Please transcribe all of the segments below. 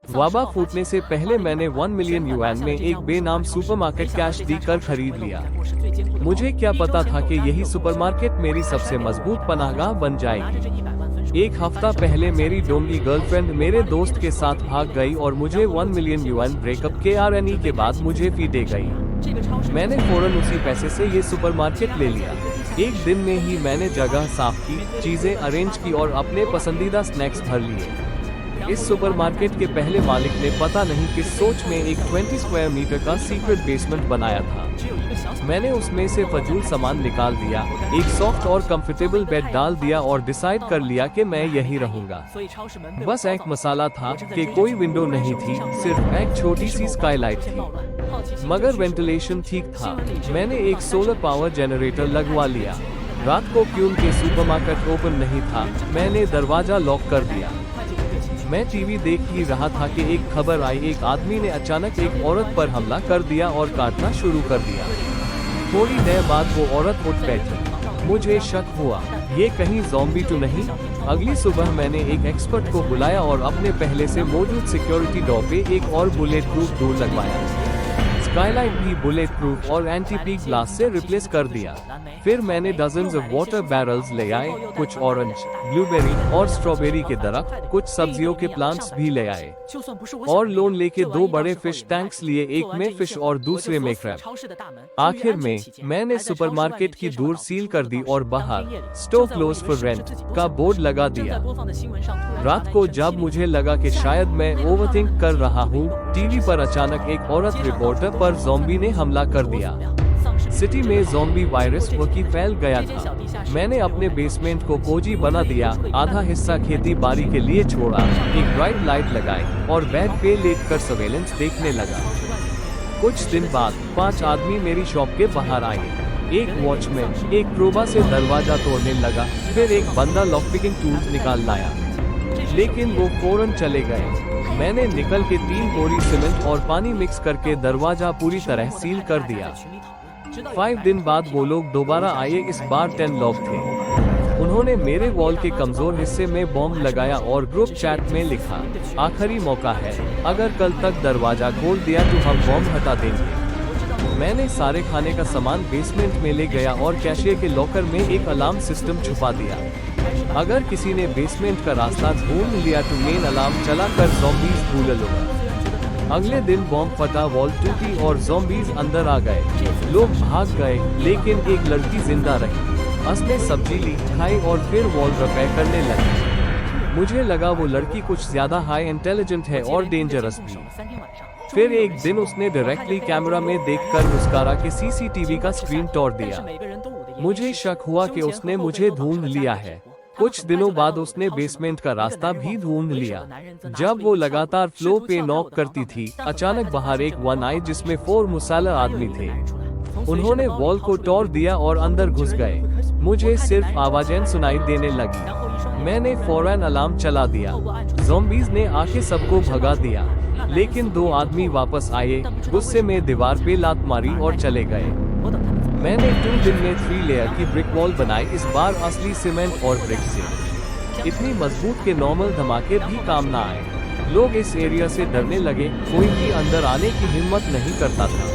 वाबा फूटने से पहले मैंने 1 मिलियन युआन में एक बेनाम सुपरमार्केट कैश देकर खरीद लिया। मुझे क्या पता था कि यही सुपरमार्केट मेरी सबसे मजबूत पनाहगाह बन जाएगी। एक हफ्ता पहले मेरी डोंगी गर्लफ्रेंड मेरे दोस्त के साथ भाग गई और मुझे 1 मिलियन युआन ब्रेकअप के RNE के बाद मुझे फी दे गई। मैंने फौरन उसी पैसे से ये सुपरमार्केट ले लिया। एक दिन में ही मैंने जगह साफ की, चीजें अरेंज की और अपने पसंदीदा स्नैक्स भर लिए। इस सुपरमार्केट के पहले मालिक ने पता नहीं किस सोच में एक 20 स्क्वायर मीटर का सीक्रेट बेसमेंट बनाया था। मैंने उसमें से फजूल सामान निकाल दिया, एक सॉफ्ट और कंफर्टेबल बेड डाल दिया और डिसाइड कर लिया कि मैं यही रहूंगा। बस एक मसाला था कि कोई विंडो नहीं थी, सिर्फ एक छोटी सी स्काईलाइट थी, मगर वेंटिलेशन ठीक था। मैंने एक सोलर पावर जनरेटर लगवा लिया। रात को क्योंकि सुपरमार्केट ओपन नहीं था, मैंने दरवाजा लॉक कर दिया। मैं टीवी देख ही रहा था कि एक खबर आई, एक आदमी ने अचानक एक औरत पर हमला कर दिया और काटना शुरू कर दिया। थोड़ी देर बाद वो औरत उठ बैठी। मुझे शक हुआ, ये कहीं ज़ॉम्बी तो नहीं। अगली सुबह मैंने एक एक्सपर्ट को बुलाया और अपने पहले से मौजूद सिक्योरिटी डोर पे एक और बुलेट प्रूफ डोर लगवाया। स्काईलाइट भी बुलेट प्रूफ और एंटी पीक ग्लास से रिप्लेस कर दिया। फिर मैंने डजन्स ऑफ वाटर बैरल्स ले आए, कुछ ऑरेंज, ब्लूबेरी और स्ट्रॉबेरी के दरख्त, कुछ सब्जियों के प्लांट्स भी ले आए और लोन लेके 2 बड़े फिश टैंक्स लिए, एक में फिश और दूसरे में क्रैब। आखिर में मैंने सुपरमार्केट की दूर सील कर दी और बाहर स्टोव क्लोज फॉर रेंट का बोर्ड लगा दिया। रात को जब मुझे लगा कि शायद मैं ओवरथिंक कर रहा हूँ, टीवी पर अचानक एक औरत रिपोर्टर पर ज़ॉम्बी ने हमला कर दिया। सिटी में ज़ॉम्बी वायरस की फैल गया था। मैंने अपने बेसमेंट को कोजी बना दिया, आधा हिस्सा खेती बाड़ी के लिए छोड़ा, एक ब्राइट लाइट लगाई और बेड पे लेटकर सर्वेलेंस देखने लगा। कुछ दिन बाद 5 आदमी मेरी शॉप के बाहर आए। एक वॉचमैन एक क्रोबा से दरवाजा तोड़ने लगा, फिर एक बंदा लॉकपिकिंग टूल्स निकाल लाया, लेकिन वो फौरन चले गए। मैंने निकल के 3 बोरी सीमेंट और पानी मिक्स करके दरवाजा पूरी तरह सील कर दिया। 5 दिन बाद वो लोग दोबारा आए, इस बार 10 लोग थे। उन्होंने मेरे वॉल के कमजोर हिस्से में बॉम्ब लगाया और ग्रुप चैट में लिखा, आखिरी मौका है, अगर कल तक दरवाजा खोल दिया तो हम बॉम्ब हटा देंगे। मैंने सारे खाने का सामान बेसमेंट में ले गया और कैशियर के लॉकर में एक अलार्म सिस्टम छुपा दिया। अगर किसी ने बेसमेंट का रास्ता ढूंढ लिया तो मेन अलार्म चला कर ज़ॉम्बीज़ भूल लो। अगले दिन बॉम्ब फटा, वॉल टूटी और ज़ॉम्बीज़ अंदर आ गए। लोग भाग गए, लेकिन एक लड़की जिंदा रही। उसने सब्जी ली, खाई और फिर वॉल रिपेयर करने लगी। मुझे लगा वो लड़की कुछ ज्यादा हाई इंटेलिजेंट है और डेंजरस भी। फिर एक दिन उसने डायरेक्टली कैमरा में देखकर मुस्कारा के CCTV का स्क्रीन तोड़ दिया। मुझे शक हुआ कि उसने मुझे ढूंढ लिया है। कुछ दिनों बाद उसने बेसमेंट का रास्ता भी ढूंढ लिया। जब वो लगातार फ्लो पे नॉक करती थी, अचानक बाहर एक वन आई जिसमें 4 मुसल्लह आदमी थे। उन्होंने वॉल को तोड़ दिया और अंदर घुस गए। मुझे सिर्फ आवाजें सुनाई देने लगी। मैंने फौरन अलार्म चला दिया। ज़ॉम्बीज़ ने आके सबको भगा दिया, लेकिन 2 आदमी वापस आए, गुस्से में दीवार पे लात मारी और चले गए। मैंने 2 दिन में 3 लेयर की ब्रिक वॉल बनाई, इस बार असली सीमेंट और ब्रिक से। इतनी मजबूत के नॉर्मल धमाके भी काम न आए। लोग इस एरिया से डरने लगे, कोई भी अंदर आने की हिम्मत नहीं करता था।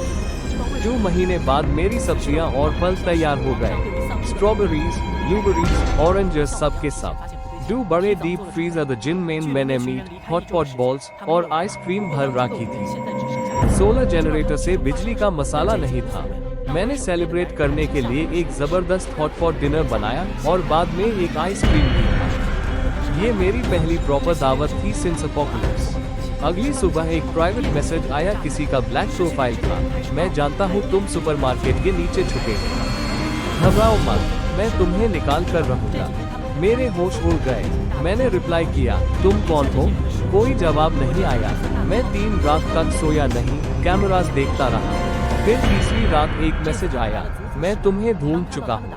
2 महीने बाद मेरी सब्जियां और फल तैयार हो गए। स्ट्रॉबेरीज, ब्लूबेरीज, ऑरेंजेस, सब के सब। 2 बड़े डीप फ्रीजर जिनमें मैंने मीट, हॉट पॉट बॉल्स और आइसक्रीम भर रखी थी। सोलर जनरेटर से बिजली का मसाला नहीं था। मैंने सेलिब्रेट करने के लिए एक जबरदस्त हॉट पॉट डिनर बनाया और बाद में एक आइसक्रीम भी था। ये मेरी पहली प्रॉपर दावत थी सिंस अपोकलिप्स। अगली सुबह एक प्राइवेट मैसेज आया, किसी का ब्लैक प्रोफाइल था, मैं जानता हूँ तुम सुपरमार्केट के नीचे छुपे हो, घबराओ मत, मैं तुम्हें निकाल कर रहूंगा। मेरे होश उड़ गए। मैंने रिप्लाई किया, तुम कौन हो? कोई जवाब नहीं आया। मैं 3 रात तक सोया नहीं, कैमरास देखता रहा। फिर तीसरी रात एक मैसेज आया, मैं तुम्हें ढूंढ चुका हूँ।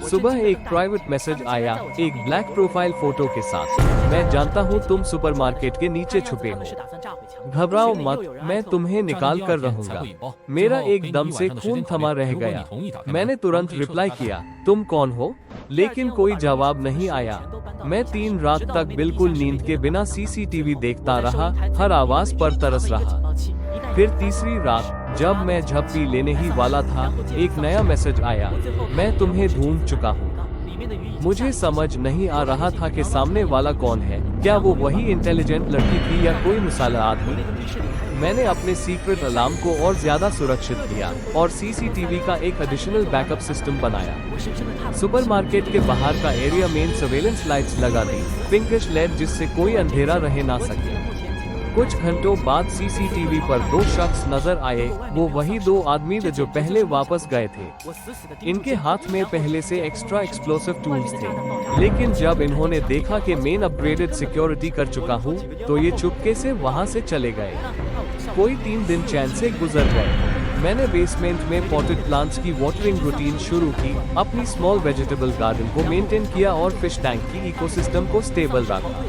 सुबह एक प्राइवेट मैसेज आया, एक ब्लैक प्रोफाइल फोटो के साथ। मैं जानता हूँ तुम सुपरमार्केट के नीचे छुपे हो। घबराओ मत, मैं तुम्हें निकाल कर रहूंगा। मेरा एकदम से खून थमा रह गया। मैंने तुरंत रिप्लाई किया, तुम कौन हो? लेकिन कोई जवाब नहीं आया। मैं 3 रात तक बिल्कुल नींद के बिना सीसीटीवी देखता रहा, हर आवाज पर तरस रहा। फिर तीसरी रात जब मैं झप्पी लेने ही वाला था, एक नया मैसेज आया, मैं तुम्हें ढूंढ चुका हूँ। मुझे समझ नहीं आ रहा था कि सामने वाला कौन है। क्या वो वही इंटेलिजेंट लड़की थी या कोई मुसाला आदमी? मैंने अपने सीक्रेट अलार्म को और ज्यादा सुरक्षित किया और सीसीटीवी का एक एडिशनल बैकअप सिस्टम बनाया। सुपरमार्केट के बाहर का एरिया मेन सर्वेलेंस लाइट्स लगा दी, पिंकिश लेड, जिससे कोई अंधेरा रह ना सके। कुछ घंटों बाद सीसीटीवी पर 2 शख्स नजर आए, वो वही 2 आदमी थे जो पहले वापस गए थे। इनके हाथ में पहले से एक्स्ट्रा एक्सप्लोसिव टूल्स थे, लेकिन जब इन्होंने देखा कि मेन अपग्रेडेड सिक्योरिटी कर चुका हूँ, तो ये चुपके से वहाँ से चले गए। कोई 3 दिन चैन से गुजर गए। मैंने बेसमेंट में पॉटेड प्लांट्स की वाटरिंग रूटीन शुरू की, अपनी स्मॉल वेजिटेबल गार्डन को मेंटेन किया और फिश टैंक की इकोसिस्टम को स्टेबल रखा।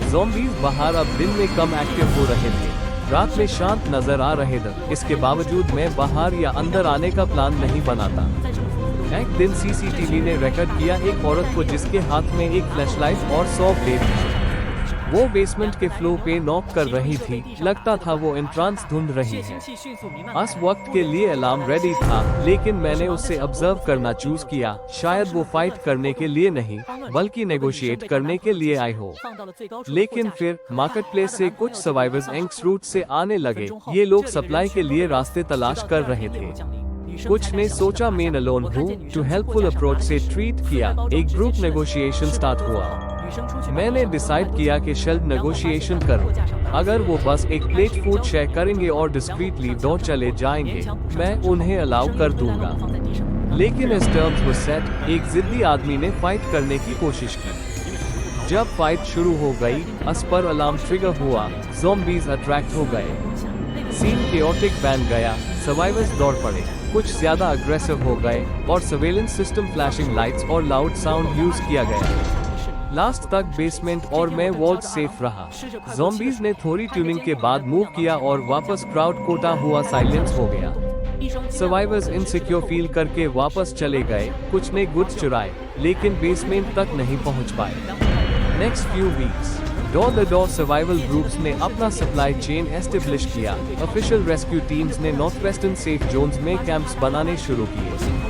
ज़ॉम्बीज़ बाहर अब दिन में कम एक्टिव हो रहे थे, रात में शांत नजर आ रहे थे। इसके बावजूद मैं बाहर या अंदर आने का प्लान नहीं बनाता। एक दिन सीसीटीवी ने रिकॉर्ड किया एक औरत को जिसके हाथ में एक फ्लैशलाइट और 100 ब्लेड था। वो बेसमेंट के फ्लोर पे नॉक कर रही थी, लगता था वो एंट्रांस ढूंढ रही है। उस वक्त के लिए अलार्म रेडी था, लेकिन मैंने उससे ऑब्जर्व करना चूज किया। शायद वो फाइट करने के लिए नहीं, बल्कि नेगोशिएट करने के लिए आई हो। लेकिन फिर मार्केट प्लेस से कुछ सर्वाइवर्स एंक्स रूट से आने लगे। ये लोग सप्लाई के लिए रास्ते तलाश कर रहे थे। कुछ ने सोचा मेन अलोन हूँ, टू हेल्पफुल अप्रोच से ट्रीट किया। एक ग्रुप नेगोशिएशन स्टार्ट हुआ। मैंने डिसाइड किया कि शेल्फ नेगोशिएशन करूं। अगर वो बस एक प्लेट फूड शेयर करेंगे और डिस्क्रीटली डोर चले जाएंगे, मैं उन्हें अलाउ कर दूंगा। लेकिन इस टर्म्स वो सेट, एक जिद्दी आदमी ने फाइट करने की कोशिश की। जब फाइट शुरू हो गई, उस पर अलार्म ट्रिगर हुआ, ज़ॉम्बीज़ अट्रैक्ट हो गए। सीन केओटिक बन गया, सर्वाइवर्स दौड़ पड़े, कुछ ज्यादा अग्रेसिव हो गए और सर्वेलेंस सिस्टम, फ्लैशिंग लाइट्स और लाउड साउंड यूज किया गया। लास्ट तक बेसमेंट और मैं वॉल्ट सेफ रहा। ज़ॉम्बीज़ ने थोड़ी ट्यूनिंग के बाद मूव किया और वापस क्राउड कोटा हुआ साइलेंस हो गया। सर्वाइवर्स इनसिक्योर फील करके वापस चले गए। कुछ ने गुड्स चुराए, लेकिन बेसमेंट तक नहीं पहुंच पाए। Next few weeks door the door survival groups ने अपना सप्लाई चेन एस्टेब्लिश किया। ऑफिशियल रेस्क्यू टीम्स ने नॉर्थ वेस्टर्न सेफ जोन्स में कैंप्स बनाने शुरू किए।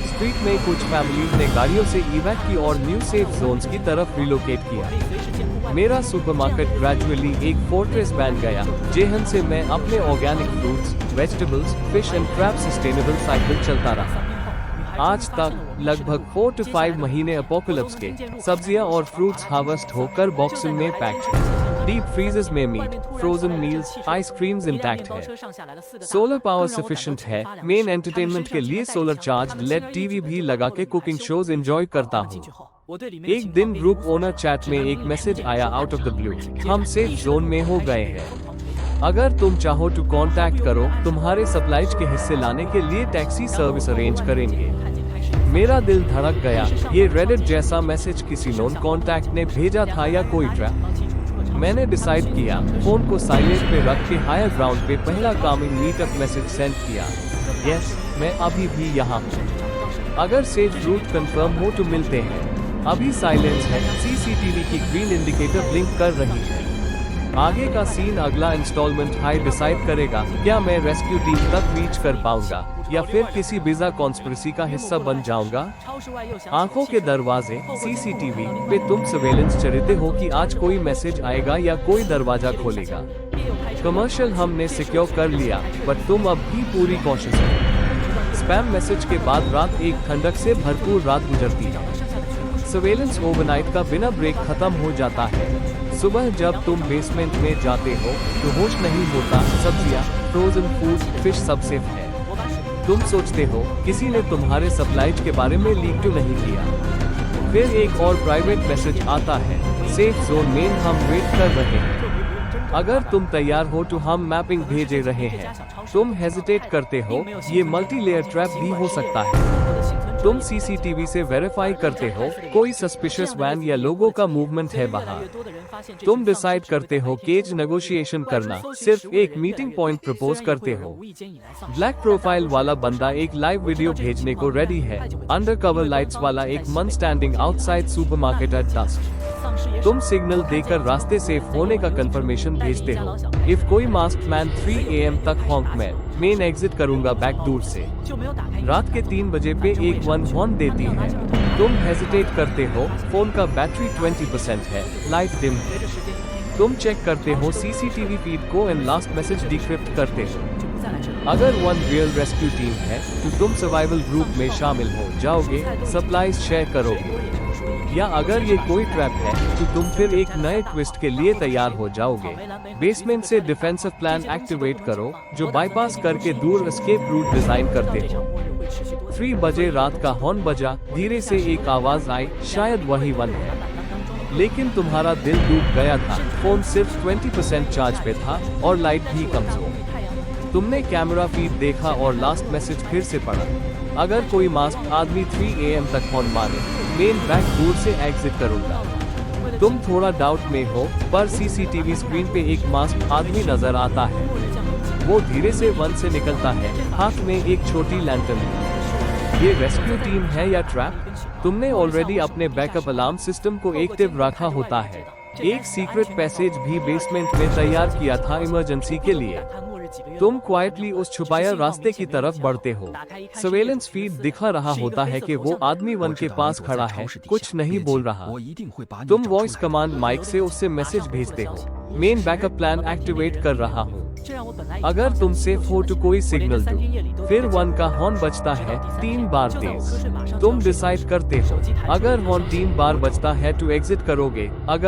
स्ट्रीट में कुछ फैमिलीज ने गाड़ियों से इवैक की और न्यू सेफ जोन्स की तरफ रिलोकेट किया। मेरा सुपरमार्केट ग्रेजुअली एक फोर्ट्रेस बन गया, जहां से मैं अपने organic fruits, vegetables, fish and crab sustainable cycle चलता रहा। आज तक लगभग 4 to 5 महीने अपोकलिप्स के सब्जियां और फ्रूट्स हार्वेस्ट होकर बॉक्सिंग में पैक्ड हैं। डीप फ्रीजर्स में meat, frozen meals, ice creams intact है। सोलर पावर सफिशिएंट है। मेन एंटरटेनमेंट के लिए सोलर चार्ज लेड टीवी भी लगा के कुकिंग शोज एंजॉय करता हूँ। एक दिन ग्रुप ओनर चैट में एक मैसेज आया आउट ऑफ द ब्लू, हम सेफ जोन में हो गए हैं। अगर तुम चाहो तो कांटेक्ट करो, तुम्हारे सप्लाईज के हिस्से लाने के लिए टैक्सी सर्विस अरेंज करेंगे। मेरा दिल धड़क गया। ये रेडिट जैसा मैसेज किसी नॉन कांटेक्ट ने भेजा था या कोई ट्रैप? मैंने डिसाइड किया, फोन को साइलेंट पे रख के हायर ग्राउंड पे पहला कमिंग मीटअप मैसेज सेंड किया। यस, मैं अभी भी यहाँ हूँ। अगर सेफ रूट कंफर्म हो तो मिलते हैं। अभी साइलेंस है। सीसीटीवी की ग्रीन इंडिकेटर ब्लिंक कर रही है। आगे का सीन अगला इंस्टॉलमेंट हाई डिसाइड करेगा। क्या मैं रेस्क्यू टीम तक रीच कर पाऊंगा या फिर किसी बिजा कॉन्स्पिरेसी का हिस्सा बन जाऊंगा? आंखों के दरवाजे सीसीटीवी पे तुम सर्वेलेंस चरते हो कि आज कोई मैसेज आएगा या कोई दरवाजा खोलेगा। कमर्शियल हमने सिक्योर कर लिया, बट तुम अब भी पूरी कॉशियस हो। स्पैम मैसेज के बाद रात एक ठंडक से भरपूर रात गुजरती है। सर्वेलेंस ओवरनाइट का बिना ब्रेक खत्म हो जाता है। सुबह जब तुम बेसमेंट में जाते हो तो होश नहीं होता। सब्जियां, फ्रोजन फूड, फिश सब सेफ है। तुम सोचते हो किसी ने तुम्हारे सप्लाईज के बारे में लीक तो नहीं किया। फिर एक और प्राइवेट मैसेज आता है, सेफ जोन में हम वेट कर रहे हैं। अगर तुम तैयार हो तो हम मैपिंग भेजे रहे हैं। तुम हेजिटेट करते हो, ये मल्टी लेयर ट्रैप भी हो सकता है। तुम सीसीटीवी से वेरीफाई करते हो कोई सस्पिशियस वैन या लोगों का मूवमेंट है बाहर। तुम डिसाइड करते हो केज नेगोशिएशन करना, सिर्फ एक मीटिंग पॉइंट प्रपोज करते हो। ब्लैक प्रोफाइल वाला बंदा एक लाइव वीडियो भेजने को रेडी है। अंडरकवर लाइट्स वाला एक man standing outside supermarket at dusk. तुम सिग्नल देकर रास्ते सेफ होने का कंफर्मेशन भेजते हो। इफ कोई मास्क मैन 3 AM तक हॉन्क में मेन एग्जिट करूंगा बैक डोर से। रात के 3 बजे पे एक वन हॉर्न देती है। तुम हेजिटेट करते हो, फोन का बैटरी 20% है, लाइट डिम है। तुम चेक करते हो सीसीटीवी फीड को एंड लास्ट मैसेज डिक्रिप्ट करते हो। अगर वन रियल रेस्क्यू टीम है तो तुम सर्वाइवल ग्रुप में शामिल हो जाओगे, सप्लाईज शेयर करोगे। या अगर ये कोई ट्रैप है तो तुम फिर एक नए ट्विस्ट के लिए तैयार हो जाओगे। बेसमेंट से डिफेंसिव प्लान एक्टिवेट करो, जो बाईपास करके दूर एस्केप रूट डिजाइन करते हो। 3 बजे रात का हॉर्न बजा, धीरे से एक आवाज आई, शायद वही वन है। लेकिन तुम्हारा दिल डूब गया था, फोन सिर्फ 20% चार्ज पे था और लाइट भी कमजोर। तुमने कैमरा फीड देखा और लास्ट मैसेज फिर से पढ़ा। अगर कोई मास्क आदमी 3 AM तक हॉर्न मारे, मेन बैक डोर से एग्जिट करूंगा। तुम थोड़ा डाउट में हो, पर सीसीटीवी स्क्रीन पे एक मास्क आदमी नजर आता है। वो धीरे से वन से निकलता है, हाथ में एक छोटी लैंटर्न। ये रेस्क्यू टीम है या ट्रैप? तुमने ऑलरेडी अपने बैकअप अलार्म सिस्टम को एक्टिव रखा होता है। एक सीक्रेट पैसेज भी बेसमेंट में तैयार किया था इमरजेंसी के लिए। तुम क्वाइटली उस छुपाया रास्ते की तरफ बढ़ते हो। सर्वेलेंस फीड दिखा रहा होता है कि वो आदमी वन के पास खड़ा है, कुछ नहीं बोल रहा। तुम वॉइस कमांड माइक से उससे मैसेज भेजते हो, मेन बैकअप प्लान एक्टिवेट कर रहा हूँ। अगर तुम सेफ हो तो कोई सिग्नल दो। फिर वन का हॉर्न बजता है 3 बार तेज। तुम डिसाइड करते हो, अगर हॉर्न 3 बार बजता है तो एग्जिट करोगे, अगर